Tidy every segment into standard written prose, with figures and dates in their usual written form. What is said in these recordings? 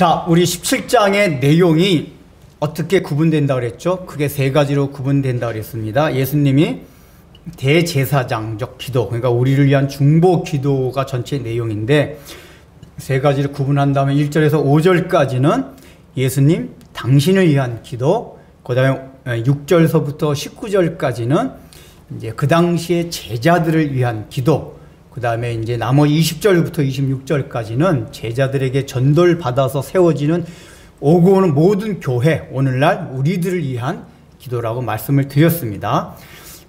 자, 우리 17장의 내용이 어떻게 구분된다 그랬죠? 크게 세 가지로 구분된다 그랬습니다. 예수님이 대제사장적 기도, 그러니까 우리를 위한 중보 기도가 전체 내용인데 세 가지를 구분한다면 1절에서 5절까지는 예수님 당신을 위한 기도, 그 다음에 6절서부터 19절까지는 이제 그 당시에 제자들을 위한 기도, 그 다음에 이제 나머지 20절부터 26절까지는 제자들에게 전도를 받아서 세워지는 오고 오는 모든 교회, 오늘날 우리들을 위한 기도라고 말씀을 드렸습니다.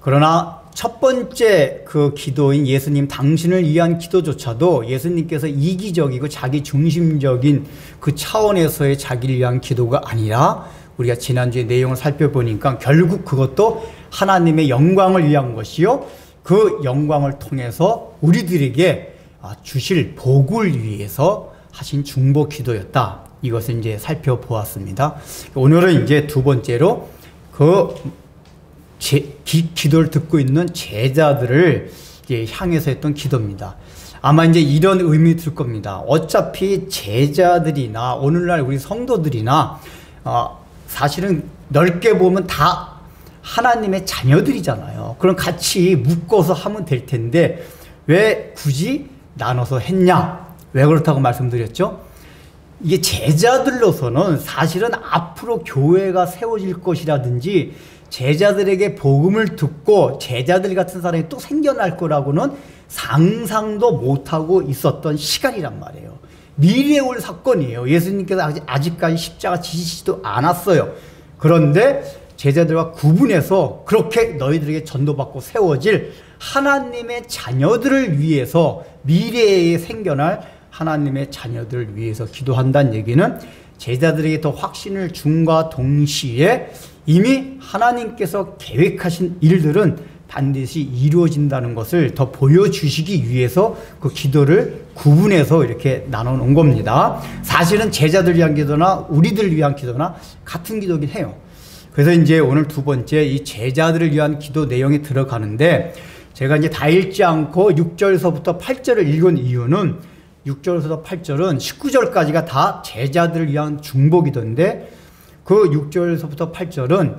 그러나 첫 번째 그 기도인 예수님 당신을 위한 기도조차도 예수님께서 이기적이고 자기 중심적인 그 차원에서의 자기를 위한 기도가 아니라 우리가 지난주에 내용을 살펴보니까 결국 그것도 하나님의 영광을 위한 것이요, 그 영광을 통해서 우리들에게 주실 복을 위해서 하신 중보 기도였다. 이것을 이제 살펴보았습니다. 오늘은 이제 두 번째로 그 기도를 듣고 있는 제자들을 이제 향해서 했던 기도입니다. 아마 이제 이런 의미 들 겁니다. 어차피 제자들이나 오늘날 우리 성도들이나 사실은 넓게 보면 다 하나님의 자녀들이잖아요. 그럼 같이 묶어서 하면 될 텐데 왜 굳이 나눠서 했냐? 왜 그렇다고 말씀드렸죠? 이게 제자들로서는 사실은 앞으로 교회가 세워질 것이라든지 제자들에게 복음을 듣고 제자들 같은 사람이 또 생겨날 거라고는 상상도 못하고 있었던 시간이란 말이에요. 미래에 올 사건이에요. 예수님께서 아직까지 십자가 지시지도 않았어요. 그런데 제자들과 구분해서 그렇게 너희들에게 전도받고 세워질 하나님의 자녀들을 위해서, 미래에 생겨날 하나님의 자녀들을 위해서 기도한다는 얘기는 제자들에게 더 확신을 줌과 동시에 이미 하나님께서 계획하신 일들은 반드시 이루어진다는 것을 더 보여주시기 위해서 그 기도를 구분해서 이렇게 나눠 놓은 겁니다. 사실은 제자들 위한 기도나 우리들 위한 기도나 같은 기도긴 해요. 그래서 이제 오늘 두 번째 이 제자들을 위한 기도 내용에 들어가는데, 제가 이제 다 읽지 않고 6절서부터 8절을 읽은 이유는 6절에서 8절은 19절까지가 다 제자들을 위한 중보 기도인데 그 6절에서부터 8절은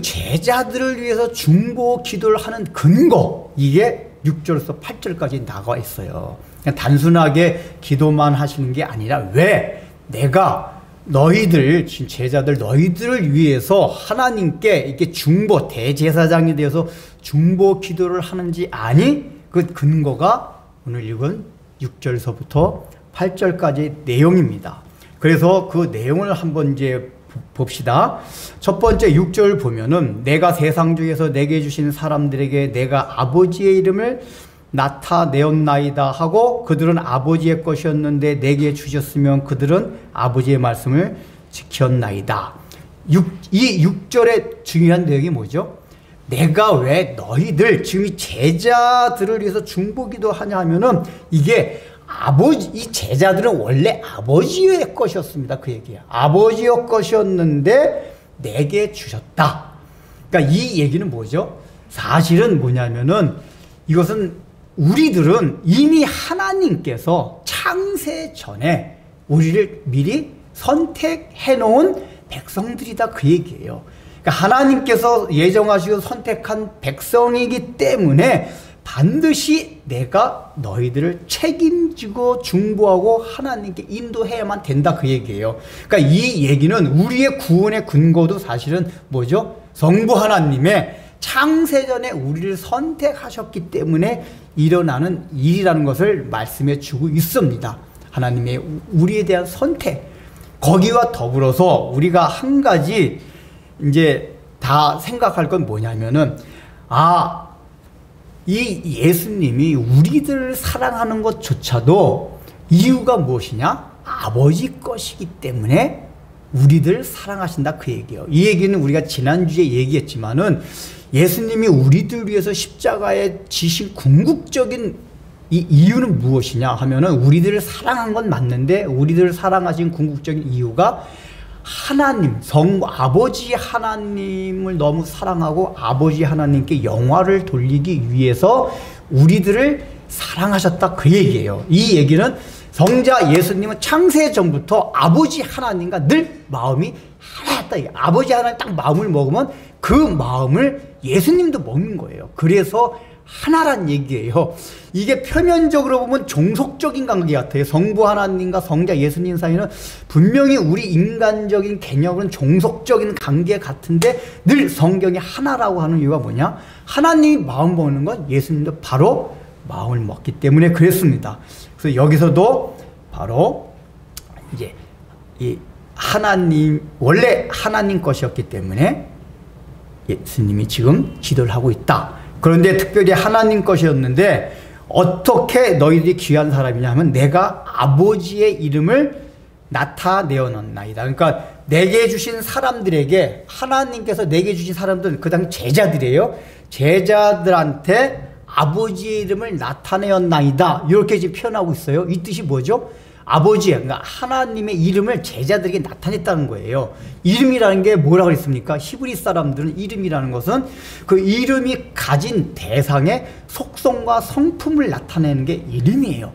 제자들을 위해서 중보 기도를 하는 근거, 이게 6절에서 8절까지 나와 있어요. 그냥 단순하게 기도만 하시는 게 아니라 왜 내가 너희들, 제자들 너희들을 위해서 하나님께 이렇게 중보, 대제사장이 되어서 중보 기도를 하는지 아니? 그 근거가 오늘 읽은 6절서부터 8절까지의 내용입니다. 그래서 그 내용을 한번 이제 봅시다. 첫 번째 6절 보면은 내가 세상 중에서 내게 주신 사람들에게 내가 아버지의 이름을 나타내었나이다 하고 그들은 아버지의 것이었는데 내게 주셨으면 그들은 아버지의 말씀을 지켰나이다. 이 6절의 중요한 내용이 뭐죠? 내가 왜 너희들, 지금 이 제자들을 위해서 중보기도 하냐 하면은 이게 이 제자들은 원래 아버지의 것이었습니다. 그 얘기야. 아버지의 것이었는데 내게 주셨다. 그러니까 이 얘기는 뭐죠? 사실은 뭐냐면은 이것은 우리들은 이미 하나님께서 창세 전에 우리를 미리 선택해 놓은 백성들이다, 그 얘기예요. 그러니까 하나님께서 예정하시고 선택한 백성이기 때문에 반드시 내가 너희들을 책임지고 중보하고 하나님께 인도해야만 된다, 그 얘기예요. 그러니까 이 얘기는 우리의 구원의 근거도 사실은 뭐죠? 성부 하나님의 창세전에 우리를 선택하셨기 때문에 일어나는 일이라는 것을 말씀해 주고 있습니다. 하나님의 우리에 대한 선택, 거기와 더불어서 우리가 한 가지 이제 다 생각할 건 뭐냐면은 이 예수님이 우리들을 사랑하는 것조차도 이유가 무엇이냐? 아버지 것이기 때문에 우리들 사랑하신다, 그 얘기예요. 이 얘기는 우리가 지난주에 얘기했지만은 예수님이 우리들 위해서 십자가에 지신 궁극적인 이 이유는 무엇이냐 하면은 우리들을 사랑한 건 맞는데 우리들을 사랑하신 궁극적인 이유가 하나님, 아버지 하나님을 너무 사랑하고 아버지 하나님께 영화를 돌리기 위해서 우리들을 사랑하셨다, 그 얘기예요. 이 얘기는 성자 예수님은 창세 전부터 아버지 하나님과 늘 마음이 하나였다. 아버지 하나님 딱 마음을 먹으면 그 마음을 예수님도 먹는 거예요. 그래서 하나란 얘기예요. 이게 표면적으로 보면 종속적인 관계 같아요. 성부 하나님과 성자 예수님 사이는 분명히 우리 인간적인 개념으로는 종속적인 관계 같은데 늘 성경이 하나라고 하는 이유가 뭐냐? 하나님이 마음 먹는 건 예수님도 바로 마음을 먹기 때문에 그랬습니다. 그래서 여기서도 바로 이제 이 하나님, 원래 하나님 것이었기 때문에 예수님이 지금 기도를 하고 있다. 그런데 특별히 하나님 것이었는데 어떻게 너희들이 귀한 사람이냐 하면 내가 아버지의 이름을 나타내어놨나이다. 그러니까 내게 주신 사람들에게, 하나님께서 내게 주신 사람들, 그 당시 제자들이에요. 제자들한테 아버지의 이름을 나타내었나이다. 이렇게 지금 표현하고 있어요. 이 뜻이 뭐죠? 아버지, 그러니까 하나님의 이름을 제자들에게 나타냈다는 거예요. 이름이라는 게 뭐라고 했습니까? 히브리 사람들은 이름이라는 것은 그 이름이 가진 대상의 속성과 성품을 나타내는 게 이름이에요.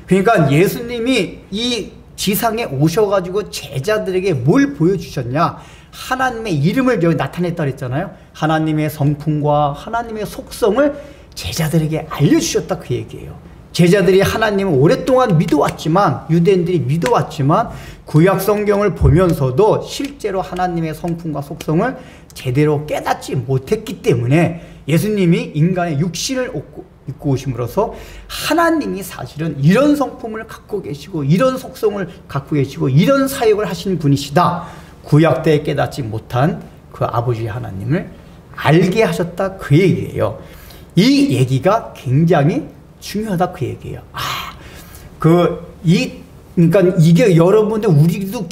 그러니까 예수님이 이 지상에 오셔가지고 제자들에게 뭘 보여주셨냐? 하나님의 이름을 여기 나타냈다 그랬잖아요. 하나님의 성품과 하나님의 속성을 제자들에게 알려주셨다 그 얘기예요. 제자들이 하나님을 오랫동안 믿어왔지만, 유대인들이 믿어왔지만 구약 성경을 보면서도 실제로 하나님의 성품과 속성을 제대로 깨닫지 못했기 때문에 예수님이 인간의 육신을 입고 오심으로써 하나님이 사실은 이런 성품을 갖고 계시고 이런 속성을 갖고 계시고 이런 사역을 하시는 분이시다. 구약 때에 깨닫지 못한 그 아버지 하나님을 알게 하셨다 그 얘기예요. 이 얘기가 굉장히 중요하다 그 얘기예요. 그러니까 이게 여러분들 우리도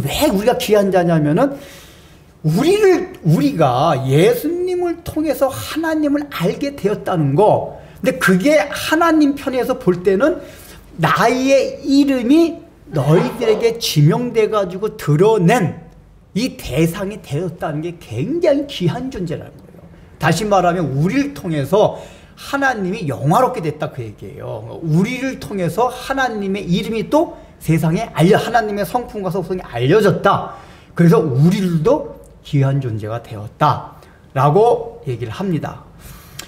왜 우리가 귀한 자냐면은 우리가 예수님을 통해서 하나님을 알게 되었다는 거. 근데 그게 하나님 편에서 볼 때는 나의 이름이 너희들에게 지명돼 가지고 드러낸 이 대상이 되었다는 게 굉장히 귀한 존재라는 거예요. 다시 말하면 우리를 통해서 하나님이 영화롭게 됐다 그 얘기예요. 우리를 통해서 하나님의 이름이 또 세상에 하나님의 성품과 속성이 알려졌다. 그래서 우리들도 귀한 존재가 되었다 라고 얘기를 합니다.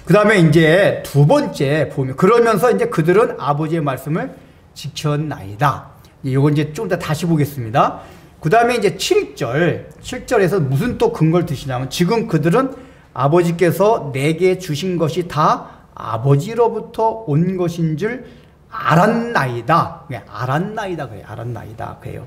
그 다음에 이제 두 번째 보면, 그러면서 이제 그들은 아버지의 말씀을 지켰나이다. 이건 이제 좀 더 다시 보겠습니다. 그 다음에 이제 7절에서 무슨 또 근거를 드시냐면, 지금 그들은 아버지께서 내게 주신 것이 다 아버지로부터 온 것인 줄 알았나이다. 알았나이다 그래요. 알았나이다 그래요.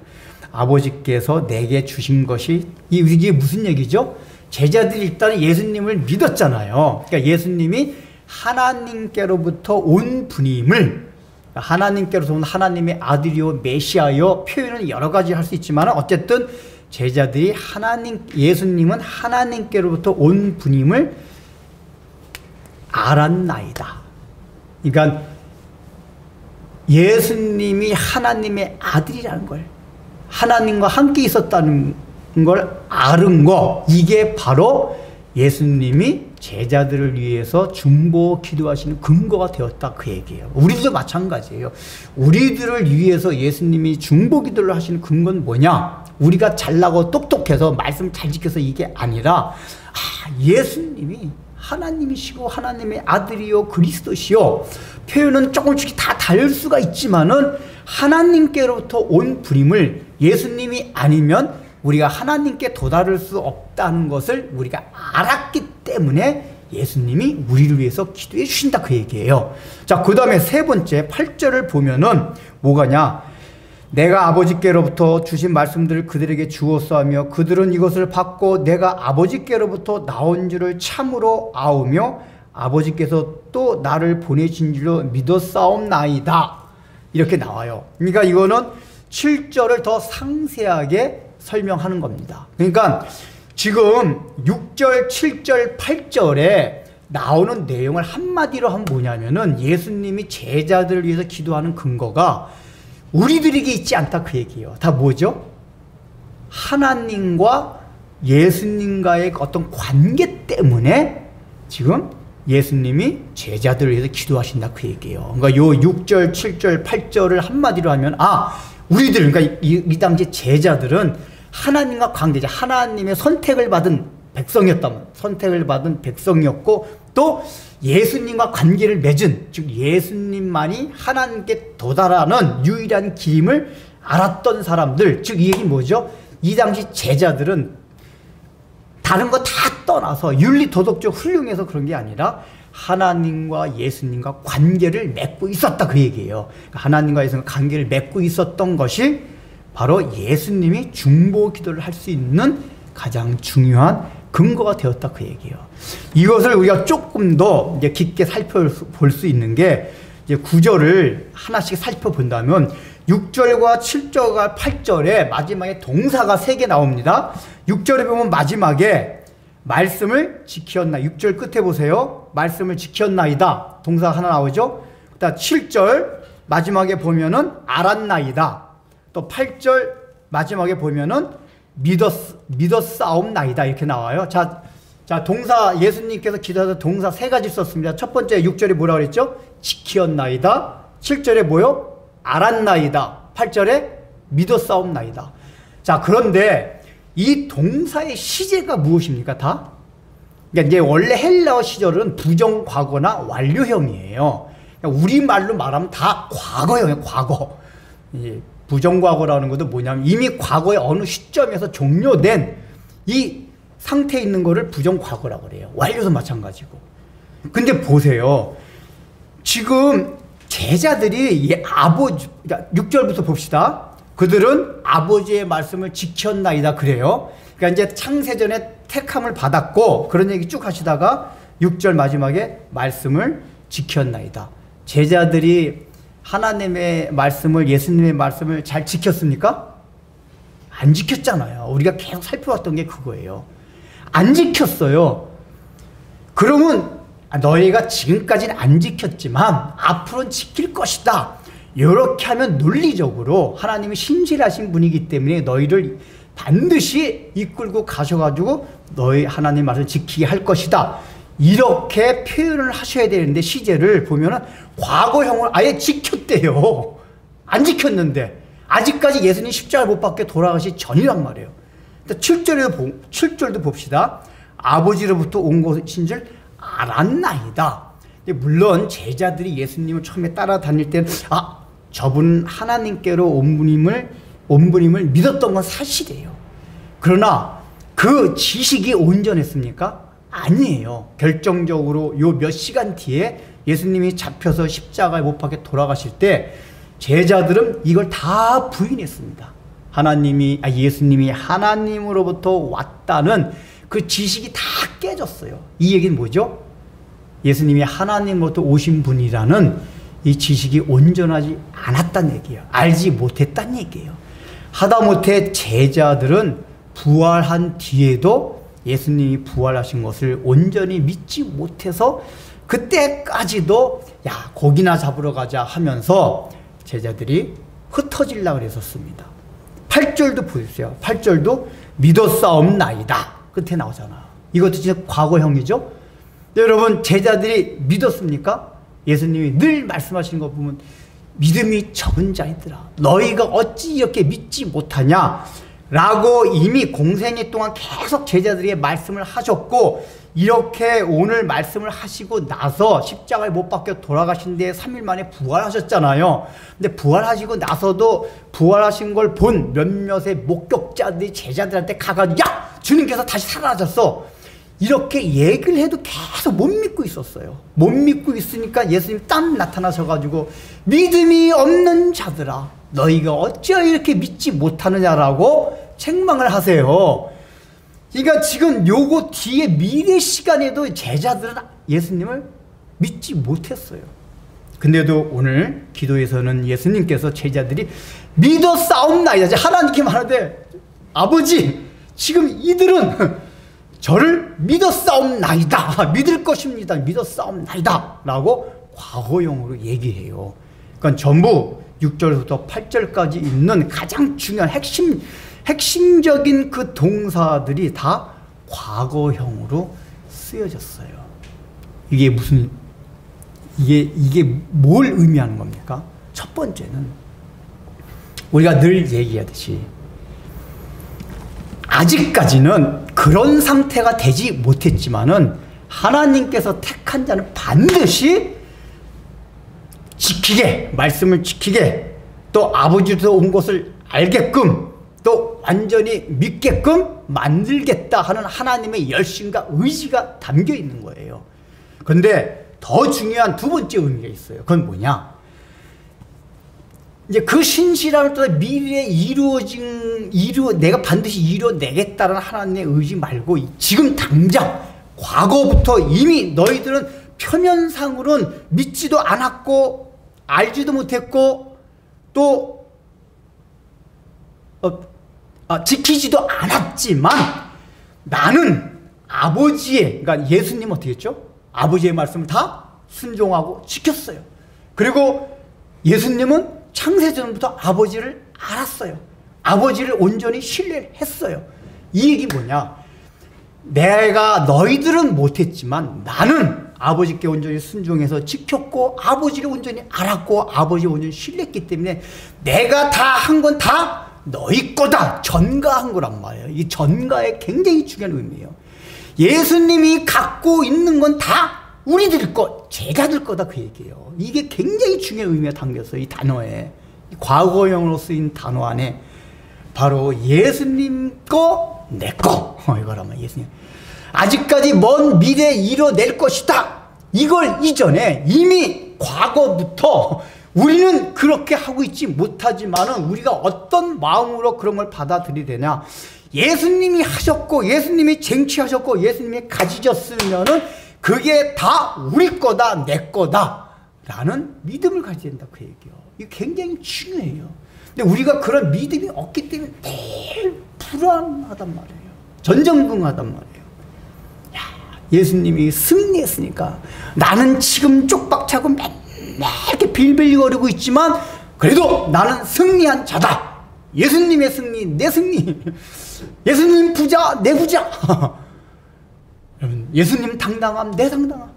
아버지께서 내게 주신 것이, 이게 무슨 얘기죠? 제자들이 일단 예수님을 믿었잖아요. 그러니까 예수님이 하나님께로부터 온 분임을, 하나님께로서 온 하나님의 아들이요 메시아요, 표현은 여러 가지 할 수 있지만 어쨌든 제자들이 예수님은 하나님께로부터 온 분임을 알았나이다. 그러니까 예수님이 하나님의 아들이라는 걸, 하나님과 함께 있었다는 걸 아는 거, 이게 바로 예수님이 제자들을 위해서 중보 기도하시는 근거가 되었다 그 얘기예요. 우리도 마찬가지예요. 우리들을 위해서 예수님이 중보 기도를 하시는 근거는 뭐냐? 우리가 잘나고 똑똑해서 말씀 잘 지켜서 이게 아니라 예수님이 하나님이시고 하나님의 아들이요 그리스도시요, 표현은 조금씩 다 다를 수가 있지만은 하나님께로부터 온 분임을 예수님이 아니면 우리가 하나님께 도달할 수 없다는 것을 우리가 알았기 때문에 예수님이 우리를 위해서 기도해 주신다 그 얘기예요. 자, 그 다음에 세 번째 8절을 보면은 뭐가냐? 내가 아버지께로부터 주신 말씀들을 그들에게 주었사오며 그들은 이것을 받고 내가 아버지께로부터 나온 줄을 참으로 아오며 아버지께서 또 나를 보내신 줄로 믿었사옵나이다. 이렇게 나와요. 그러니까 이거는 7절을 더 상세하게 설명하는 겁니다. 그러니까 지금 6절, 7절, 8절에 나오는 내용을 한마디로 하면 뭐냐면은 예수님이 제자들을 위해서 기도하는 근거가 우리들에게 있지 않다 그 얘기예요. 다 뭐죠? 하나님과 예수님과의 어떤 관계 때문에 지금 예수님이 제자들을 위해서 기도하신다 그 얘기예요. 그러니까 요 6절, 7절, 8절을 한마디로 하면 우리들 그러니까 이 당시 제자들은 하나님과 관계자, 하나님의 선택을 받은 백성이었다면 선택을 받은 백성이었고 또 예수님과 관계를 맺은 즉 예수님만이 하나님께 도달하는 유일한 길임을 알았던 사람들 즉 이 얘기는 뭐죠? 이 당시 제자들은 다른 거 다 떠나서 윤리 도덕적 훌륭해서 그런 게 아니라 하나님과 예수님과 관계를 맺고 있었다 그 얘기예요. 하나님과 예수님과 관계를 맺고 있었던 것이 바로 예수님이 중보 기도를 할 수 있는 가장 중요한 근거가 되었다 그 얘기예요. 이것을 우리가 조금 더 이제 깊게 살펴볼 수 있는 게 이제 구절을 하나씩 살펴본다면 6절과 7절과 8절에 마지막에 동사가 3개 나옵니다. 6절에 보면 마지막에 말씀을 지켰나 6절 끝에 보세요. 말씀을 지켰나이다. 동사 하나 나오죠. 그다음 7절 마지막에 보면은 알았나이다. 또 8절 마지막에 보면은 믿었사옵나이다 이렇게 나와요. 자 동사 예수님께서 기도하셔서 동사 3가지 썼습니다. 첫 번째 6절에 뭐라고 그랬죠? 지켰나이다. 7절에 뭐요? 알았나이다. 8절에 믿었사옵나이다. 자 그런데 이 동사의 시제가 무엇입니까? 다? 그러니까 이제 원래 헬라어 시절은 부정과거나 완료형이에요. 그러니까 우리말로 말하면 다 과거형이에요. 과거. 부정과거라는 것도 뭐냐면 이미 과거의 어느 시점에서 종료된 이 상태에 있는 거를 부정과거라고 그래요. 완료도 마찬가지고. 근데 보세요. 지금 제자들이 아버지 6절부터 봅시다. 그들은 아버지의 말씀을 지켰나이다 그래요. 그러니까 이제 창세전에 택함을 받았고 그런 얘기 쭉 하시다가 6절 마지막에 말씀을 지켰나이다. 제자들이 하나님의 말씀을 예수님의 말씀을 잘 지켰습니까? 안 지켰잖아요. 우리가 계속 살펴왔던 게 그거예요. 안 지켰어요. 그러면 너희가 지금까지는 안 지켰지만 앞으로는 지킬 것이다. 이렇게 하면 논리적으로 하나님이 신실하신 분이기 때문에 너희를 반드시 이끌고 가셔가지고 너희 하나님 말씀을 지키게 할 것이다. 이렇게 표현을 하셔야 되는데 시제를 보면은 과거형을 아예 지켰대요. 안 지켰는데 아직까지 예수님 십자가 못 박게 돌아가시 전이란 말이에요. 7절도 봅시다. 아버지로부터 온 것인 줄 알았나이다. 물론 제자들이 예수님을 처음에 따라다닐 때는 저분 하나님께로 온 분임을 믿었던 건 사실이에요. 그러나 그 지식이 온전했습니까? 아니에요. 결정적으로 요 몇 시간 뒤에 예수님이 잡혀서 십자가에 못 박혀 돌아가실 때 제자들은 이걸 다 부인했습니다. 예수님이 하나님으로부터 왔다는 그 지식이 다 깨졌어요. 이 얘기는 뭐죠? 예수님이 하나님으로부터 오신 분이라는 이 지식이 온전하지 않았다는 얘기예요. 알지 못했다는 얘기예요. 하다못해 제자들은 부활한 뒤에도 예수님이 부활하신 것을 온전히 믿지 못해서 그때까지도 고기나 잡으러 가자 하면서 제자들이 흩어지려고 그랬었습니다. 8절도 보세요. 8절도 믿었사옵나이다. 끝에 나오잖아요. 이것도 진짜 과거형이죠. 여러분 제자들이 믿었습니까? 예수님이 늘 말씀하시는 거 보면 믿음이 적은 자이더라. 너희가 어찌 이렇게 믿지 못하냐? 라고 이미 공생애 동안 계속 제자들에게 말씀을 하셨고 이렇게 오늘 말씀을 하시고 나서 십자가에 못 박혀 돌아가신 뒤에 3일 만에 부활하셨잖아요. 근데 부활하시고 나서도 부활하신 걸 본 몇몇의 목격자들이 제자들한테 가가지고 주님께서 다시 살아나셨어. 이렇게 얘기를 해도 계속 못 믿고 있었어요. 못 믿고 있으니까 예수님 딱 나타나셔가지고 믿음이 없는 자들아 너희가 어찌 이렇게 믿지 못하느냐라고 책망을 하세요. 그러니까 지금 요거 뒤에 미래 시간에도 제자들은 예수님을 믿지 못했어요. 근데도 오늘 기도에서는 예수님께서 제자들이 믿었사옵나이다. 하나님께 말하되 아버지 지금 이들은 저를 믿었사옵나이다. 믿을 것입니다. 믿었사옵나이다. 라고 과거형으로 얘기해요. 그러니까 전부 6절부터 8절까지 있는 가장 중요한 핵심적인 그 동사들이 다 과거형으로 쓰여졌어요. 이게 뭘 의미하는 겁니까? 첫 번째는 우리가 늘 얘기하듯이 아직까지는 그런 상태가 되지 못했지만은 하나님께서 택한 자는 반드시 지키게, 말씀을 지키게, 또 아버지도 온 것을 알게끔, 또 완전히 믿게끔 만들겠다 하는 하나님의 열심과 의지가 담겨 있는 거예요. 그런데 더 중요한 두 번째 의미가 있어요. 그건 뭐냐? 이제 그 신실함을 떠나 미래에 내가 반드시 이루어내겠다는 하나님의 의지 말고 지금 당장 과거부터 이미 너희들은 표면상으로는 믿지도 않았고 알지도 못했고 또 지키지도 않았지만 나는 아버지의, 그러니까 예수님 어떻게 했죠? 아버지의 말씀을 다 순종하고 지켰어요. 그리고 예수님은 창세전부터 아버지를 알았어요. 아버지를 온전히 신뢰했어요. 이 얘기 뭐냐? 내가 너희들은 못했지만 나는 아버지께 온전히 순종해서 지켰고 아버지를 온전히 알았고 아버지를 온전히 신뢰했기 때문에 내가 다 한 건 다 너희 거다. 전가한 거란 말이에요. 이 전가에 굉장히 중요한 의미예요. 예수님이 갖고 있는 건 다 우리들 거, 제자들 거다 그 얘기예요. 이게 굉장히 중요한 의미가 담겼어요. 이 단어에. 과거형으로 쓰인 단어 안에 바로 예수님 거, 내 거. 이거라면 예수님. 아직까지 먼 미래에 이뤄낼 것이다. 이걸 이전에 이미 과거부터 우리는 그렇게 하고 있지 못하지만은 우리가 어떤 마음으로 그런 걸 받아들이려냐. 예수님이 하셨고 예수님이 쟁취하셨고 예수님이 가지셨으면은 그게 다 우리 거다 내 거다 라는 믿음을 가져야 된다 그 얘기예요. 이게 굉장히 중요해요. 근데 우리가 그런 믿음이 없기 때문에 늘 불안하단 말이에요. 전전긍긍하단 말이에요. 야, 예수님이 승리했으니까 나는 지금 쪽박차고 맨날 이렇게 빌빌거리고 있지만 그래도 나는 승리한 자다. 예수님의 승리, 내 승리. 예수님 부자, 내 부자. 여러분, 예수님 당당함, 내 당당함.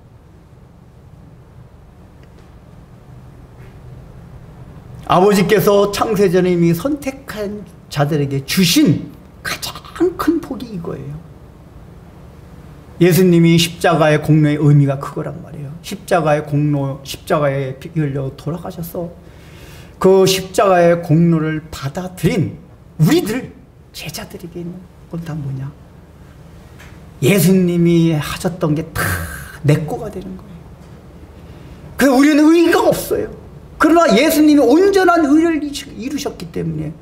아버지께서 창세전에 이미 선택한 자들에게 주신 가장 큰 복이 이거예요. 예수님이 십자가의 공로의 의미가 그거란 말이에요. 십자가의 공로, 십자가에 피 흘려 돌아가셔서 그 십자가의 공로를 받아들인 우리들 제자들에게 있는 건 다 뭐냐? 예수님이 하셨던 게 다 내 거가 되는 거예요. 그래서 우리는 의의가 없어요. 그러나 예수님이 온전한 의를 이루셨기 때문에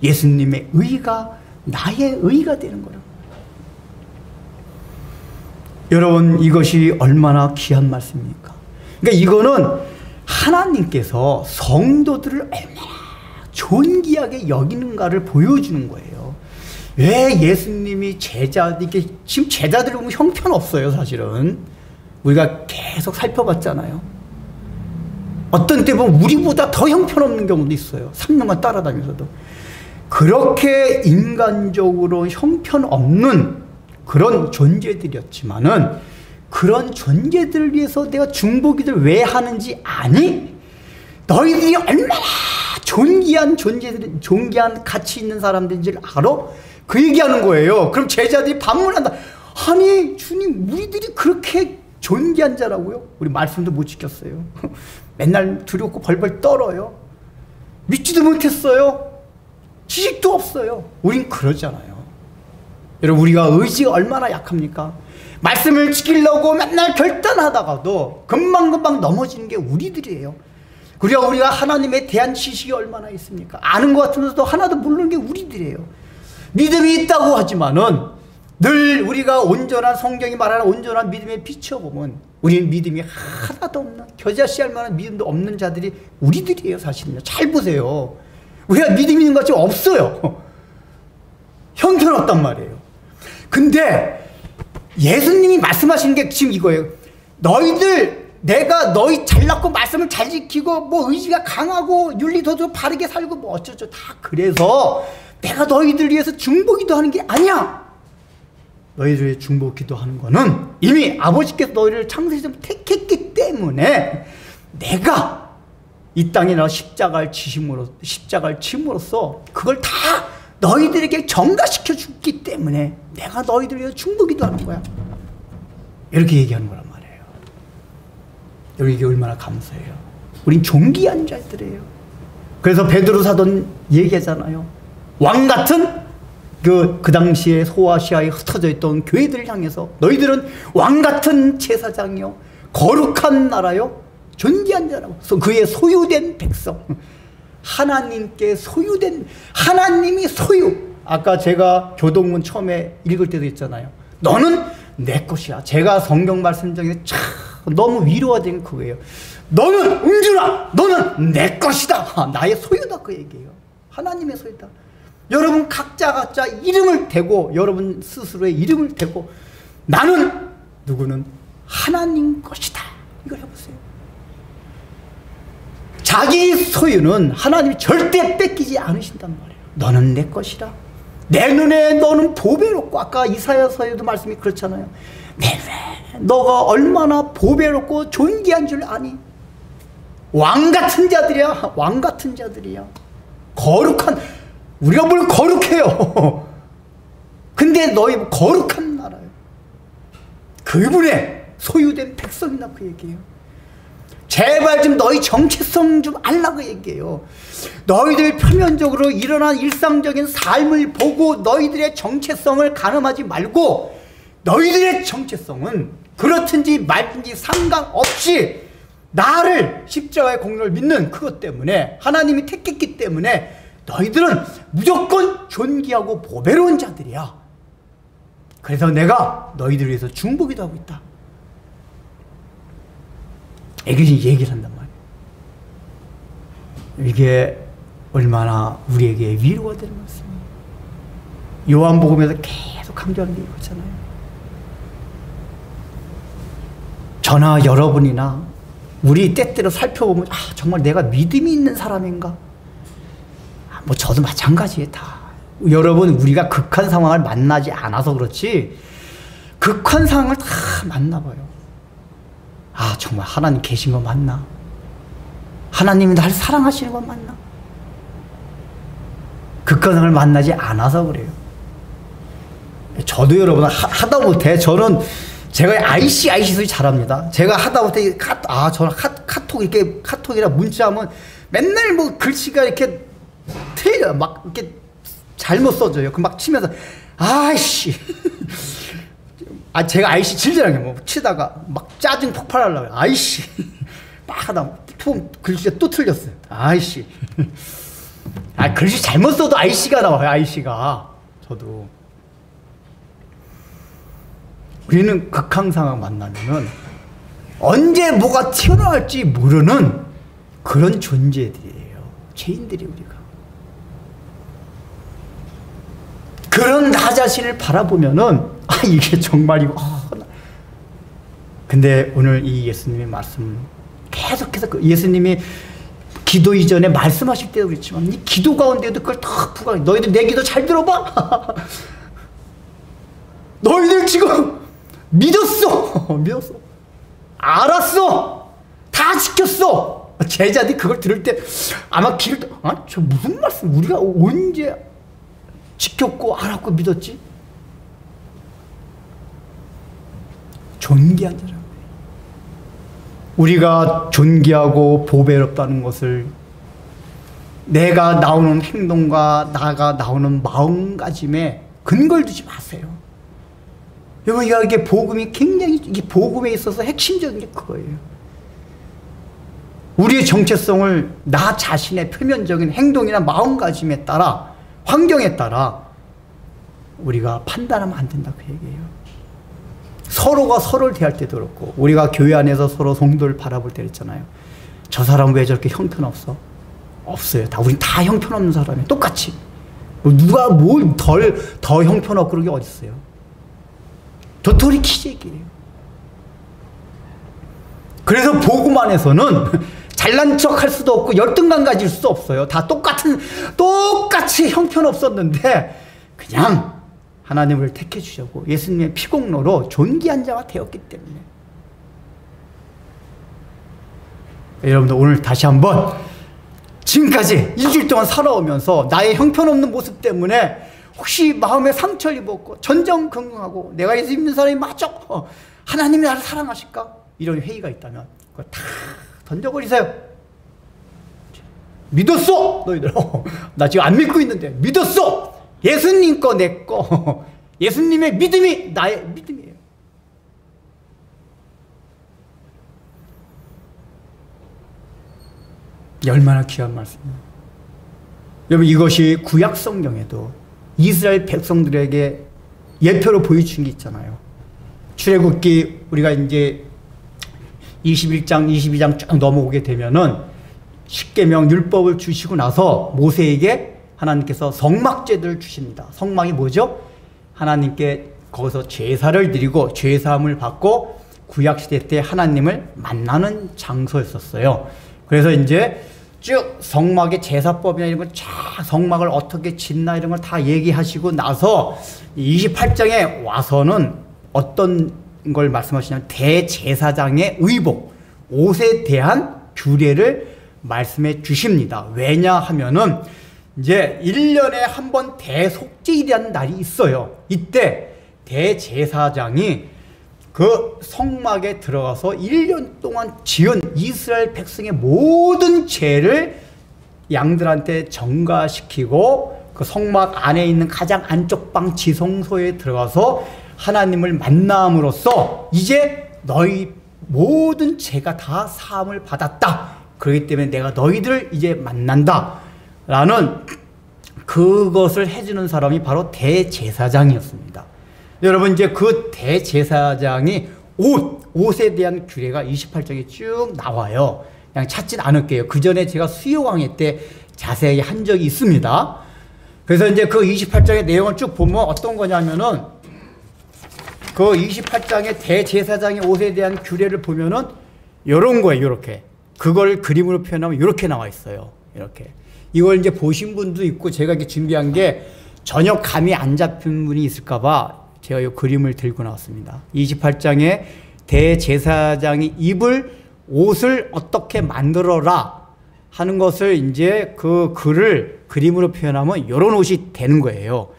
예수님의 의의가 나의 의의가 되는 거라고. 여러분, 이것이 얼마나 귀한 말씀입니까? 그러니까 이거는 하나님께서 성도들을 얼마나 존귀하게 여기는가를 보여주는 거예요. 왜 예수님이 제자들에게, 지금 제자들 보면 형편없어요 사실은. 우리가 계속 살펴봤잖아요. 어떤 때 보면 우리보다 더 형편없는 경우도 있어요. 3년간 따라다니면서도. 그렇게 인간적으로 형편없는 그런 존재들이었지만은 그런 존재들을 위해서 내가 중보기도를 왜 하는지 아니? 너희들이 얼마나 존귀한 존재들, 존귀한 가치 있는 사람들인지를 알아? 그 얘기하는 거예요. 그럼 제자들이 반문한다. 아니 주님, 우리들이 그렇게 존귀한 자라고요? 우리 말씀도 못 지켰어요. 맨날 두렵고 벌벌 떨어요. 믿지도 못했어요. 지식도 없어요. 우린 그러잖아요. 여러분, 우리가 의지가 얼마나 약합니까? 말씀을 지키려고 맨날 결단하다가도 금방금방 넘어지는 게 우리들이에요. 그리고 우리가 하나님에 대한 지식이 얼마나 있습니까? 아는 것 같으면서도 하나도 모르는 게 우리들이에요. 믿음이 있다고 하지만은 늘 우리가 온전한, 성경이 말하는 온전한 믿음에 비춰보면 우리는 믿음이 하나도 없는, 겨자씨할 만한 믿음도 없는 자들이 우리들이에요. 사실은요. 잘 보세요. 우리가 믿음 있는 것 같지 없어요. 형편없단 말이에요. 근데 예수님이 말씀하시는 게 지금 이거예요. 너희들, 내가 너희 잘났고 말씀을 잘 지키고 뭐 의지가 강하고 윤리도도 바르게 살고 뭐 어쩌죠 다 그래서 내가 너희들 위해서 중보기도 하는 게 아니야. 너희들의 중보 기도하는 거는 이미 아버지께서 너희를 창세기부터 택했기 때문에 내가 이 땅에 나와 십자가를 침으로써 그걸 다 너희들에게 전가시켜 줬기 때문에 내가 너희들을 위해서 중보 기도하는 거야. 이렇게 얘기하는 거란 말이에요. 여러분, 이게 얼마나 감사해요. 우린 존귀한 자들이에요. 그래서 베드로 사도는 얘기하잖아요. 왕 같은 그 당시에 소아시아에 흩어져 있던 교회들을 향해서 너희들은 왕 같은 제사장이요, 거룩한 나라요, 존귀한 자라고. 그의 소유된 백성, 하나님께 소유된, 하나님이 소유. 아까 제가 교동문 처음에 읽을 때도 있잖아요. 너는 내 것이야. 제가 성경 말씀 중에 참 너무 위로가 된 그거예요. 너는 은준아, 너는 내 것이다. 나의 소유다, 그 얘기예요. 하나님의 소유다. 여러분 각자 이름을 대고, 여러분 스스로의 이름을 대고, 나는 누구는 하나님 것이다, 이걸 해보세요. 자기 소유는 하나님이 절대 뺏기지 않으신단 말이에요. 너는 내 것이라. 내 눈에 너는 보배롭고, 아까 이사야서에도 말씀이 그렇잖아요. 내 눈에 너가 얼마나 보배롭고 존귀한 줄 아니? 왕 같은 자들이야. 왕 같은 자들이야. 거룩한, 우리가 뭘 거룩해요. 근데 너희 거룩한 나라예요. 그분의 소유된 백성이나 그 얘기예요. 제발 좀 너희 정체성 좀 알라고 얘기해요. 너희들 표면적으로 일어난 일상적인 삶을 보고 너희들의 정체성을 가늠하지 말고, 너희들의 정체성은 그렇든지 말든지 상관없이 나를, 십자가의 공로를 믿는 그것 때문에, 하나님이 택했기 때문에 너희들은 무조건 존귀하고 보배로운 자들이야. 그래서 내가 너희들을 위해서 중보기도 하고 있다. 이게 얘기를 한단 말이에요. 이게 얼마나 우리에게 위로가 되는 말씀이에요. 요한복음에서 계속 강조하는 게 이거잖아요. 저나 여러분이나 우리 때때로 살펴보면, 아, 정말 내가 믿음이 있는 사람인가? 뭐 저도 마찬가지예요. 다. 여러분, 우리가 극한 상황을 만나지 않아서 그렇지 극한 상황을 다 만나봐요. 아, 정말 하나님 계신 거 맞나? 하나님이 나를 사랑하시는 거 맞나? 극한 상황을 만나지 않아서 그래요. 저도 여러분 하다못해 저는 제가 IC 소리 잘합니다. 제가 하다못해 저는 카톡 이렇게 카톡이나 문자하면 맨날 뭐 글씨가 이렇게 틀려, 막 이렇게 잘못 써져요. 그 막 치면서 아이씨. 제가 아이씨 질질하게 뭐 치다가 막 짜증 폭발하려고 아이씨. 막 하다 글씨가 또 틀렸어요. 아이씨. 글씨 잘못 써도 아이씨가 나와요. 아이씨가. 저도. 우리는 극한 상황 만나면은 언제 뭐가 튀어나올지 모르는 그런 존재들이에요. 죄인들이 우리가. 그런 나 자신을 바라보면은 이게 정말이고. 근데 오늘 이 예수님의 말씀 계속해서 예수님이 기도 이전에 말씀하실 때도 그렇지만 이 기도 가운데도 그걸 다 부각. 너희들 내 기도 잘 들어봐. 너희들 지금 믿었어. 믿었어. 알았어. 다 지켰어. 제자들이 그걸 들을 때 아마 저 무슨 말씀, 우리가 언제 지켰고 알았고 믿었지? 존귀한 자라고. 우리가 존귀하고 보배롭다는 것을 내가 나오는 행동과 나가 나오는 마음가짐에 근거를 두지 마세요. 여러분, 이게 복음이 굉장히, 이게 복음에 있어서 핵심적인 게 그거예요. 우리의 정체성을 나 자신의 표면적인 행동이나 마음가짐에 따라, 환경에 따라 우리가 판단하면 안 된다, 그 얘기예요. 서로가 서로를 대할 때도 그렇고, 우리가 교회 안에서 서로 성도를 바라볼 때 있잖아요. 저 사람 왜 저렇게 형편없어? 없어요. 우린 다 형편없는 사람이에요. 똑같이. 누가 뭘 더 형편없고 그런 게 어딨어요. 도토리 키재기예요. 그래서 복음 안에서는 잘난 척 할 수도 없고 열등감 가질 수도 없어요. 다 똑같이 형편없었는데 그냥 하나님을 택해 주셨고 예수님의 피공로로 존귀한 자가 되었기 때문에. 여러분들 오늘 다시 한번 지금까지 일주일 동안 살아오면서 나의 형편없는 모습 때문에 혹시 마음에 상처를 입었고 전전긍긍하고 내가 예수 믿는 사람이 맞죠? 하나님이 나를 사랑하실까? 이런 회의가 있다면 그거 다 던져버리세요. 믿었어! 너희들. 나 지금 안 믿고 있는데 믿었어! 예수님 거 내 거. 예수님의 믿음이 나의 믿음이에요. 얼마나 귀한 말씀이에요. 여러분 이것이 구약 성경에도 이스라엘 백성들에게 예표로 보여준 게 있잖아요. 출애굽기 우리가 이제 21장, 22장 쭉 넘어오게 되면은 십계명 율법을 주시고 나서 모세에게 하나님께서 성막제도를 주십니다. 성막이 뭐죠? 하나님께 거기서 제사를 드리고 제사함을 받고 구약시대 때 하나님을 만나는 장소였었어요. 그래서 이제 쭉 성막의 제사법이나 이런 걸 쫙 성막을 어떻게 짓나 이런 걸 다 얘기하시고 나서 28장에 와서는 어떤 걸 말씀하시냐면 대제사장의 의복, 옷에 대한 규례를 말씀해 주십니다. 왜냐 하면은 이제 1년에 한 번 대속죄일이라는 날이 있어요. 이때 대제사장이 그 성막에 들어가서 1년 동안 지은 이스라엘 백성의 모든 죄를 양들한테 전가시키고 그 성막 안에 있는 가장 안쪽 방 지성소에 들어가서 하나님을 만남으로써 이제 너희 모든 죄가 다 사함을 받았다. 그렇기 때문에 내가 너희들을 이제 만난다. 라는 그것을 해주는 사람이 바로 대제사장이었습니다. 여러분 이제 그 대제사장이 옷에 대한 규례가 28장에 쭉 나와요. 그냥 찾진 않을게요. 그 전에 제가 수요 강의 때 자세히 한 적이 있습니다. 그래서 이제 그 28장의 내용을 쭉 보면 어떤 거냐면은 그 28장의 대제사장의 옷에 대한 규례를 보면은 요런 거예요. 요렇게. 그걸 그림으로 표현하면 이렇게 나와 있어요. 이렇게. 이걸 이제 보신 분도 있고 제가 이렇게 준비한 게 전혀 감이 안 잡힌 분이 있을까봐 제가 이 그림을 들고 나왔습니다. 28장에 대제사장이 입을 옷을 어떻게 만들어라 하는 것을 이제 그 글을 그림으로 표현하면 이런 옷이 되는 거예요.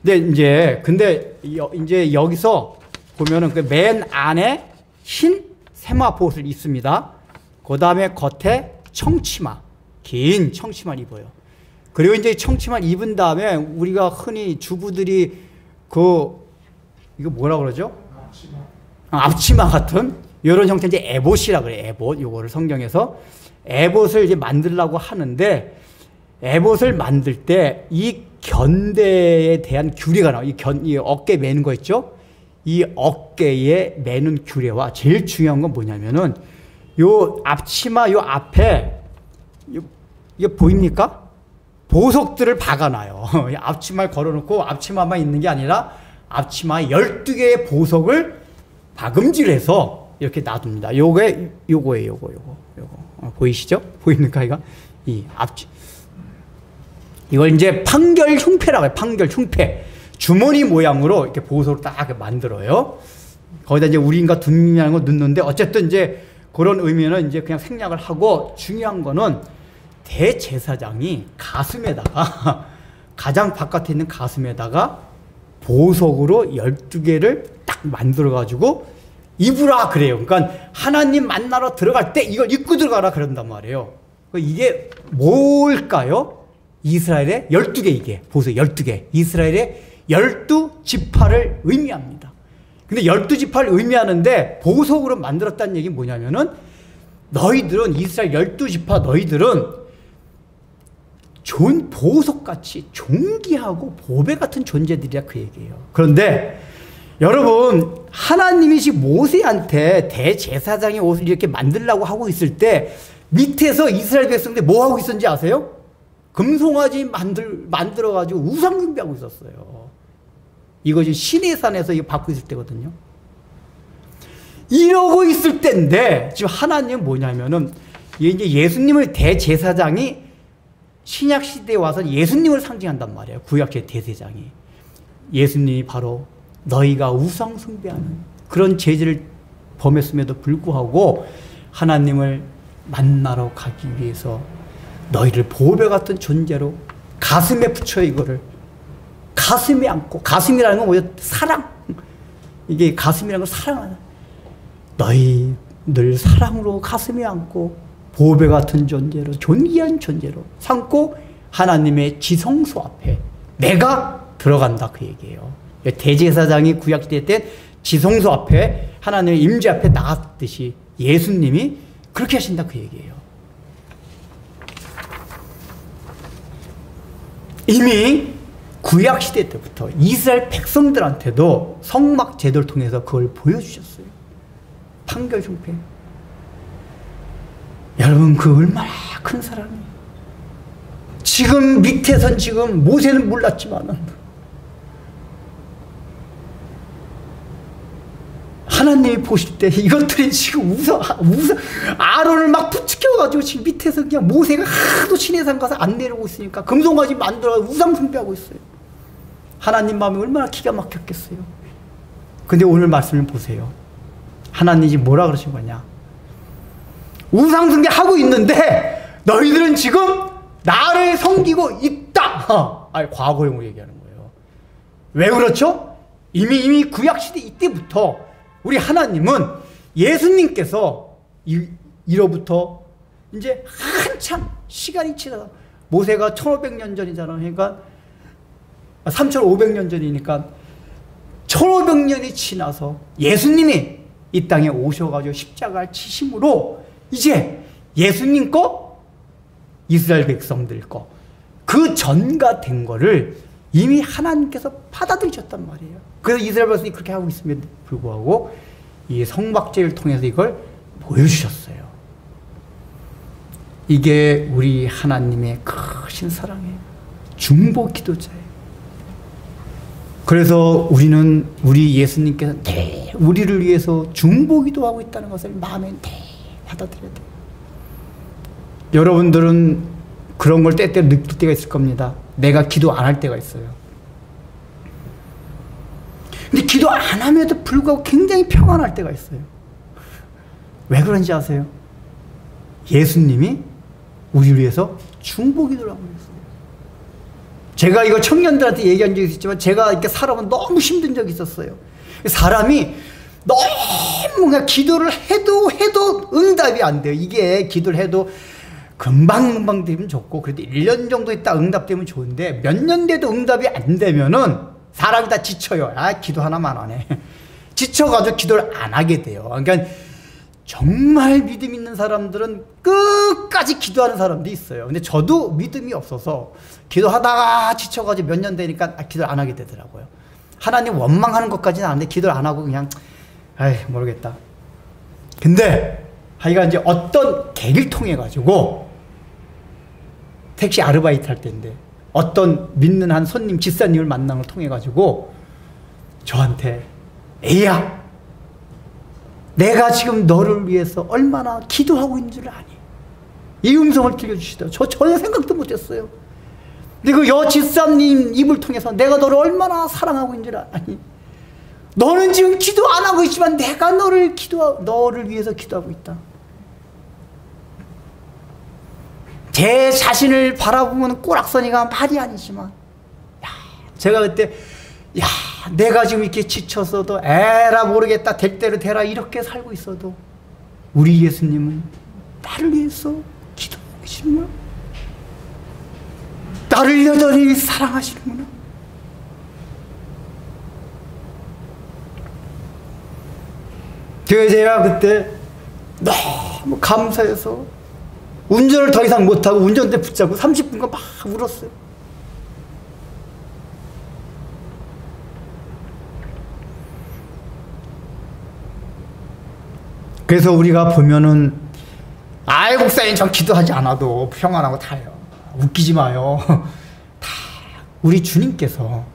근데 이제 여기서 보면은 그 맨 안에 흰 세마포옷을 입습니다. 그 다음에 겉에 청치마, 긴 청치마를 입어요. 그리고 이제 청치마를 입은 다음에 우리가 흔히 주부들이 이거 뭐라 그러죠? 앞치마 같은 이런 형태 이제 에봇이라 그래요. 에봇. 요거를 성경에서 에봇을 이제 만들려고 하는데 에봇을 만들 때 이 견대에 대한 규례가 나와요. 이 어깨 매는 거 있죠? 이 어깨에 매는 규례와 제일 중요한 건 뭐냐면은 요 앞치마 요 앞에 이게 보입니까? 보석들을 박아놔요. 앞치마를 걸어놓고 앞치마만 있는 게 아니라 앞치마 12개의 보석을 박음질해서 이렇게 놔둡니다. 요거예요. 보이시죠? 보입니까? 이걸 이제 판결 흉패라고 해요. 판결 흉패. 주머니 모양으로 이렇게 보석을 딱 만들어요. 거기다 이제 우린과 둔이라는 거 넣는데 어쨌든 이제 그런 의미는 이제 그냥 생략을 하고 중요한 거는 대제사장이 가슴에다가 가장 바깥에 있는 가슴에다가 보석으로 12개를 딱 만들어가지고 입으라 그래요. 그러니까 하나님 만나러 들어갈 때 이걸 입고 들어가라 그런단 말이에요. 이게 뭘까요? 이스라엘의 12개 이게 보석 12개 이스라엘의 12지파를 의미합니다. 근데 12지파를 의미하는데 보석으로 만들었다는 얘기는 뭐냐면은 너희들은 이스라엘 12지파 너희들은 보석같이 존귀하고 보배 같은 존재들이야 그 얘기예요. 그런데 여러분 하나님이 지금 모세한테 대제사장의 옷을 이렇게 만들려고 하고 있을 때 밑에서 이스라엘 백성들이 뭐 하고 있었는지 아세요? 금송아지 만들어가지고 우상 숭배하고 있었어요. 이것이 시내산에서 이거 받고 있을 때거든요. 이러고 있을 때인데 지금 하나님은 뭐냐면은 이제 예수님을 대제사장이 신약 시대에 와서 예수님을 상징한단 말이에요. 구약시대 대제사장이. 예수님이 바로 너희가 우상 숭배하는 그런 죄를 범했음에도 불구하고 하나님을 만나러 가기 위해서 너희를 보배 같은 존재로 가슴에 붙여 이거를 가슴에 안고, 가슴이라는 건 뭐예요? 사랑. 이게 가슴이라는 건 사랑하는, 너희들 사랑으로 가슴에 안고 보배 같은 존재로, 존귀한 존재로 삼고 하나님의 지성소 앞에 내가 들어간다, 그 얘기예요. 대제사장이 구약시대 때 지성소 앞에 하나님의 임재 앞에 나갔듯이 예수님이 그렇게 하신다, 그 얘기예요. 이미 구약시대 때부터 이스라엘 백성들한테도 성막 제도를 통해서 그걸 보여주셨어요. 판결 중패. 여러분, 그 얼마나 큰 사랑이에요. 지금 밑에선 지금 모세는 몰랐지만 하나님이 보실 때 이것들이 지금 아론을 막 부추겨가지고 지금 밑에서 그냥 모세가 하도 시내산 가서 안 내려오고 있으니까 금송아지 만들어 우상 숭배하고 있어요. 하나님 마음이 얼마나 기가 막혔겠어요. 근데 오늘 말씀을 보세요. 하나님이 뭐라 그러신 거냐? 우상 숭배하고 있는데 너희들은 지금 나를 섬기고 있다. 아니, 과거형으로 얘기하는 거예요. 왜 그렇죠? 이미 구약시대 이때부터 우리 하나님은 예수님께서 이로부터 이제 한참 시간이 지나서 모세가 1500년 전이잖아. 그러니까 3500년 전이니까 1500년이 지나서 예수님이 이 땅에 오셔가지고 십자가를 치심으로 이제 예수님 거, 이스라엘 백성들 거, 그 전가 된 거를 이미 하나님께서 받아들이셨단 말이에요. 그래서 이스라엘 백성이 그렇게 하고 있음에도 불구하고 이 성막제를 통해서 이걸 보여주셨어요. 이게 우리 하나님의 크신 사랑이에요. 중보 기도자예요. 그래서 우리는 우리 예수님께서 우리를 위해서 중보 기도하고 있다는 것을 마음에 받아들여야 돼요. 여러분들은 그런 걸 때때로 느낄 때가 있을 겁니다. 내가 기도 안 할 때가 있어요. 근데 기도 안 함에도 불구하고 굉장히 평안할 때가 있어요. 왜 그런지 아세요? 예수님이 우리를 위해서 중보 기도를 하고 있어요. 제가 이거 청년들한테 얘기한 적이 있지만 제가 이렇게 살아보면 너무 힘든 적이 있었어요. 사람이 너무 그냥 기도를 해도 응답이 안 돼요. 이게 기도를 해도 금방 되면 좋고 그래도 1년 정도 있다 응답되면 좋은데 몇 년 돼도 응답이 안 되면은 사람이 다 지쳐요. 아, 기도 하나만 하네. 지쳐가지고 기도를 안 하게 돼요. 그러니까 정말 믿음 있는 사람들은 끝까지 기도하는 사람도 있어요. 근데 저도 믿음이 없어서 기도하다가 지쳐가지고 몇 년 되니까 기도를 안 하게 되더라고요. 하나님 원망하는 것까지는 아닌데 기도를 안 하고 그냥 모르겠다. 근데 하여간 이제 어떤 계기를 통해 가지고 택시 아르바이트 할 때인데 어떤 믿는 한 손님 집사님을 만난 걸 통해 가지고 저한테 에이야, 내가 지금 너를 위해서 얼마나 기도하고 있는 줄 아니? 이 음성을 들려주시더라고요. 저 전혀 생각도 못했어요. 근데 그 여 집사님 입을 통해서 내가 너를 얼마나 사랑하고 있는 줄 아니? 너는 지금 기도 안 하고 있지만 내가 너를 위해서 기도하고 있다. 제 자신을 바라보면 꼬락서니가 말이 아니지만, 제가 그때, 내가 지금 이렇게 지쳤어도, 에라 모르겠다, 될 대로 되라, 이렇게 살고 있어도, 우리 예수님은 나를 위해서 기도하고 계시는구나. 나를 여전히 사랑하시는구나. 제가 그때 너무 감사해서 운전을 더 이상 못하고 운전대 붙잡고 30분간 막 울었어요. 그래서 우리가 보면은 목사님 전 기도하지 않아도 평안하고 다요. 웃기지 마요. 다 우리 주님께서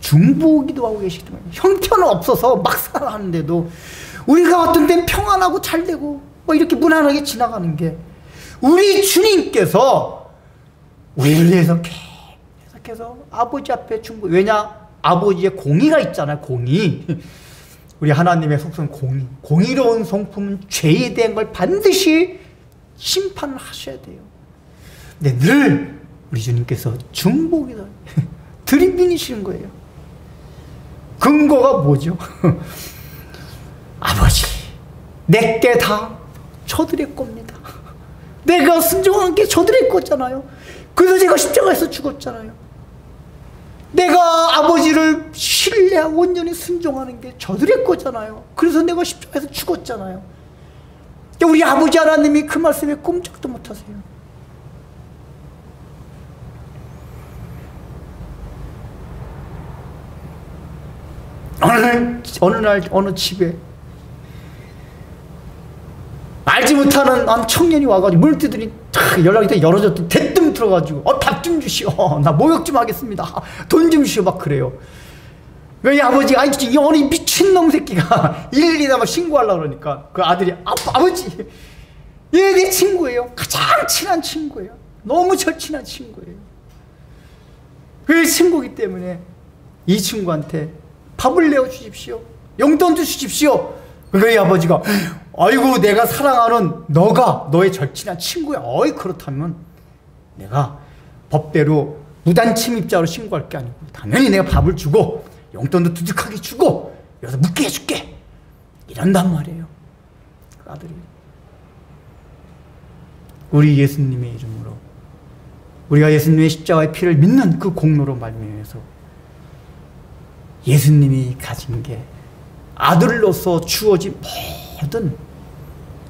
중보 기도하고 계시기 때문에 형편은 없어서 막 살아가는데도 우리가 어떤 때는 평안하고 잘되고 뭐 이렇게 무난하게 지나가는 게 우리 주님께서 우리를 위해서 계속해서 아버지 앞에 중보. 왜냐? 아버지의 공의가 있잖아요. 공의. 우리 하나님의 속성 공의. 공의로운 성품은 죄에 대한 걸 반드시 심판을 하셔야 돼요. 근데 늘 우리 주님께서 중복이다. 들이미시는 거예요. 근거가 뭐죠? 아버지, 내게 다 저들의 겁니다. 내가 순종한 게 저들의 거잖아요. 그래서 제가 십자가에서 죽었잖아요. 내가 아버지를 신뢰하고 온전히 순종하는 게 저들의 거잖아요. 그래서 내가 십자가에서 죽었잖아요. 우리 아버지 하나님이 그 말씀에 꼼짝도 못하세요. 어느 날 어느 집에 알지 못하는 한 청년이 와가지고 문을 뜨더니 연락이 열어줬더니 대뜸 들어가지고 밥 좀 주시오. 나 목욕 좀 하겠습니다. 돈 좀 주시오. 막 그래요. 왜 아버지가 이 어린 미친놈 새끼가 일일이 다 막 신고하려고 그러니까 그 아들이 아버지 얘 내 친구예요. 가장 친한 친구예요. 너무 절친한 친구예요. 그 친구이기 때문에 이 친구한테 밥을 내어주십시오. 용돈도 주십시오. 그러니까 이 아버지가 아이고 내가 사랑하는 너가 너의 절친한 친구야. 어이 그렇다면 내가 법대로 무단 침입자로 신고할 게 아니고 당연히 내가 밥을 주고 용돈도 두둑하게 주고 여기서 묵게 해줄게. 이런단 말이에요. 그 아들이. 우리 예수님의 이름으로 우리가 예수님의 십자가의 피를 믿는 그 공로로 말미암아서 예수님이 가진 게 아들로서 주어진 모든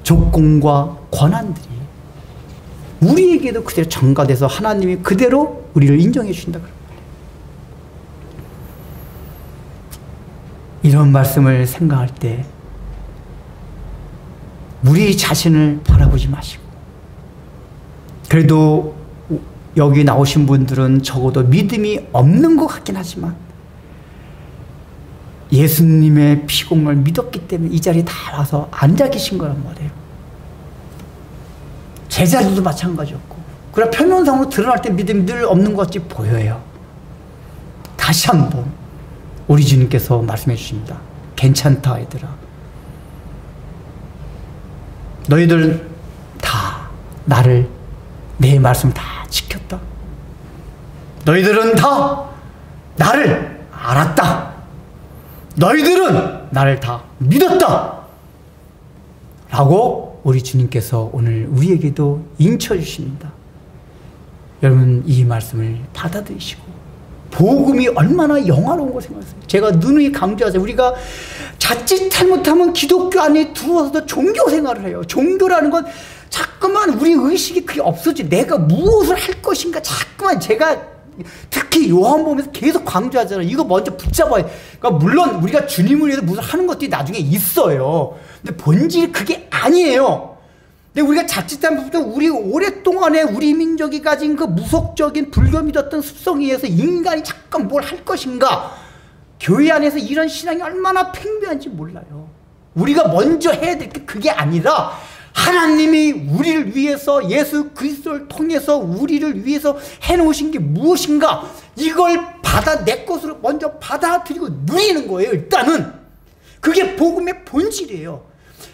조건과 권한들이 우리에게도 그대로 전가돼서 하나님이 그대로 우리를 인정해 주신다. 이런 말씀을 생각할 때 우리 자신을 바라보지 마시고, 그래도 여기 나오신 분들은 적어도 믿음이 없는 것 같긴 하지만 예수님의 피공을 믿었기 때문에 이 자리에 다 와서 앉아 계신 거란 말이에요. 제자들도 마찬가지였고, 그러나 표면상으로 드러날 때 믿음이 늘 없는 것 같이 보여요. 다시 한번 우리 주님께서 말씀해 주십니다. 괜찮다 얘들아. 너희들 다 나를, 내 말씀을 다 지켰다. 너희들은 다 나를 알았다. 너희들은 나를 다 믿었다. 라고 우리 주님께서 오늘 우리에게도 인쳐 주십니다. 여러분, 이 말씀을 받아들이시고 복음이 얼마나 영화로운 걸 생각하세요. 제가 누누이 강조하죠. 우리가 자칫 잘못하면 기독교 안에 들어와서도 종교 생활을 해요. 종교라는 건 자꾸만 우리 의식이 그게 없어지. 내가 무엇을 할 것인가 자꾸만, 제가 특히 요한복음에서 계속 강조하잖아요. 이거 먼저 붙잡아요. 그러니까 물론 우리가 주님을 위해서 무슨 하는 것들이 나중에 있어요. 근데 본질이 그게 아니에요. 근데 우리가 자칫하면부터 우리 오랫동안에 우리 민족이 가진 그 무속적인 불교 믿었던 습성에 의해서 인간이 잠깐 뭘 할 것인가, 교회 안에서 이런 신앙이 얼마나 팽배한지 몰라요. 우리가 먼저 해야 될 게 그게 아니라 하나님이 우리를 위해서 예수 그리스도를 통해서 우리를 위해서 해놓으신 게 무엇인가, 이걸 내 것으로 먼저 받아들이고 누리는 거예요. 일단은 그게 복음의 본질이에요.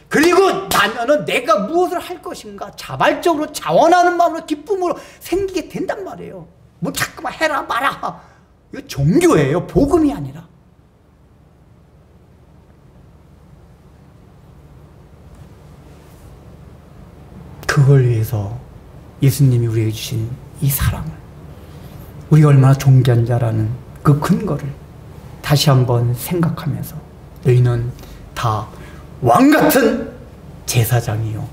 그리고 나면은 내가 무엇을 할 것인가 자발적으로 자원하는 마음으로 기쁨으로 생기게 된단 말이에요. 뭐 자꾸만 해라 마라, 이거 종교예요. 복음이 아니라. 그걸 위해서 예수님이 우리에게 주신 이 사랑을, 우리가 얼마나 존귀한 자라는 그 근거를 다시 한번 생각하면서 너희는 다 왕같은 제사장이요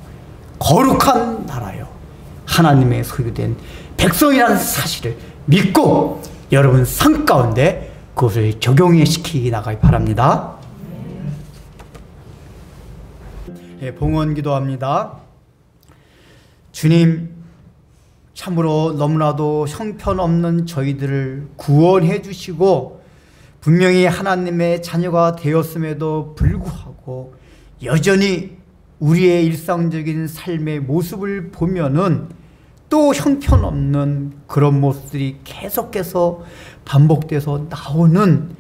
거룩한 나라요 하나님의 소유된 백성이라는 사실을 믿고 여러분 삶 가운데 그것을 적용해 시키기 나가기 바랍니다. 네, 봉헌 기도합니다. 주님, 참으로 너무나도 형편없는 저희들을 구원해 주시고 분명히 하나님의 자녀가 되었음에도 불구하고 여전히 우리의 일상적인 삶의 모습을 보면은 또 형편없는 그런 모습들이 계속해서 반복돼서 나오는,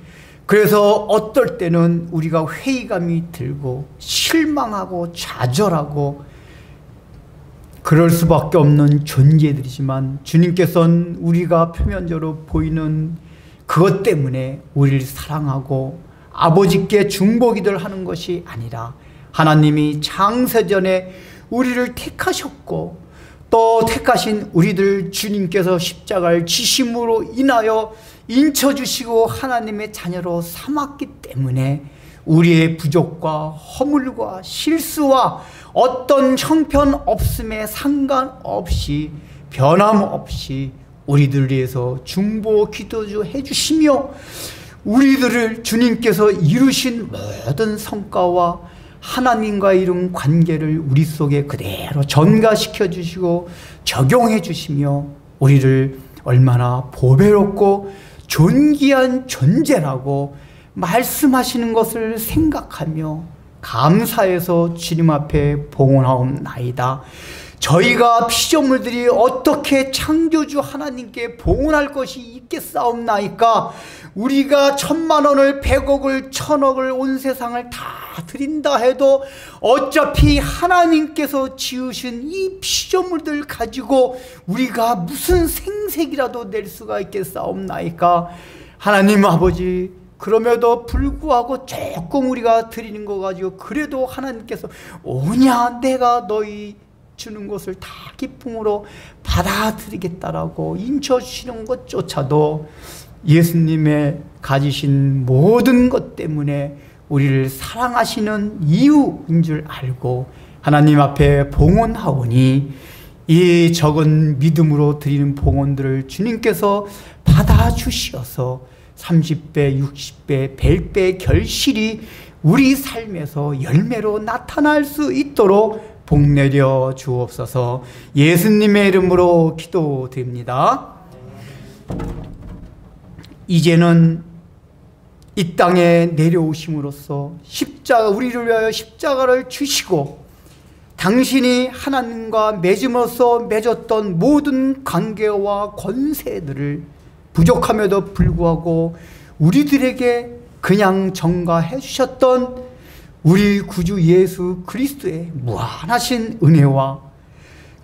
그래서 어떨 때는 우리가 회의감이 들고 실망하고 좌절하고 그럴 수밖에 없는 존재들이지만, 주님께서는 우리가 표면적으로 보이는 그것 때문에 우리를 사랑하고 아버지께 중보기도를 하는 것이 아니라, 하나님이 창세전에 우리를 택하셨고 또 택하신 우리들 주님께서 십자가를 지심으로 인하여 인쳐주시고 하나님의 자녀로 삼았기 때문에 우리의 부족과 허물과 실수와 어떤 형편없음에 상관없이 변함없이 우리들을 위해서 중보 기도주 해주시며, 우리들을 주님께서 이루신 모든 성과와 하나님과 이룬 관계를 우리 속에 그대로 전가시켜 주시고 적용해 주시며, 우리를 얼마나 보배롭고 존귀한 존재라고 말씀하시는 것을 생각하며 감사해서 주님 앞에 봉헌하옵나이다. 저희가 피조물들이 어떻게 창조주 하나님께 봉헌할 것이 있겠사옵나이까? 우리가 1,000,000원을 100억을 1,000억을 온 세상을 다 드린다 해도 어차피 하나님께서 지으신 이 피조물들 가지고 우리가 무슨 생색이라도 낼 수가 있겠사옵나이까? 하나님 아버지, 그럼에도 불구하고 조금 우리가 드리는 거 가지고 그래도 하나님께서 오냐 내가 너희 주는 것을 다 기쁨으로 받아들이겠다라고 인쳐주시는 것조차도 예수님의 가지신 모든 것 때문에 우리를 사랑하시는 이유인 줄 알고 하나님 앞에 봉헌하오니, 이 적은 믿음으로 드리는 봉헌들을 주님께서 받아주시어서 30배, 60배, 100배 결실이 우리 삶에서 열매로 나타날 수 있도록 복 내려 주옵소서. 예수님의 이름으로 기도드립니다. 이제는 이 땅에 내려오심으로써 십자가, 우리를 위하여 십자가를 주시고 당신이 하나님과 맺음으로써 맺었던 모든 관계와 권세들을 부족함에도 불구하고 우리들에게 그냥 전가해 주셨던 우리 구주 예수 그리스도의 무한하신 은혜와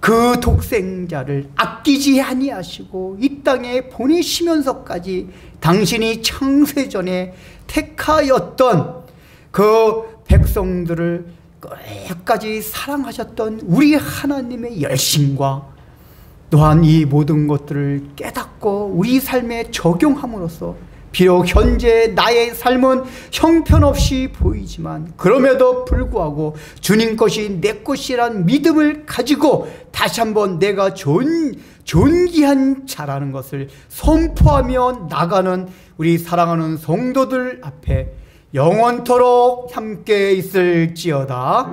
그 독생자를 아끼지 아니하시고 이 땅에 보내시면서까지 당신이 창세전에 택하였던 그 백성들을 끝까지 사랑하셨던 우리 하나님의 열심과 또한 이 모든 것들을 깨닫고 우리 삶에 적용함으로써 비록 현재 나의 삶은 형편없이 보이지만 그럼에도 불구하고 주님 것이 내 것이란 믿음을 가지고 다시 한번 내가 존귀한 자라는 것을 선포하며 나가는 우리 사랑하는 성도들 앞에 영원토록 함께 있을지어다.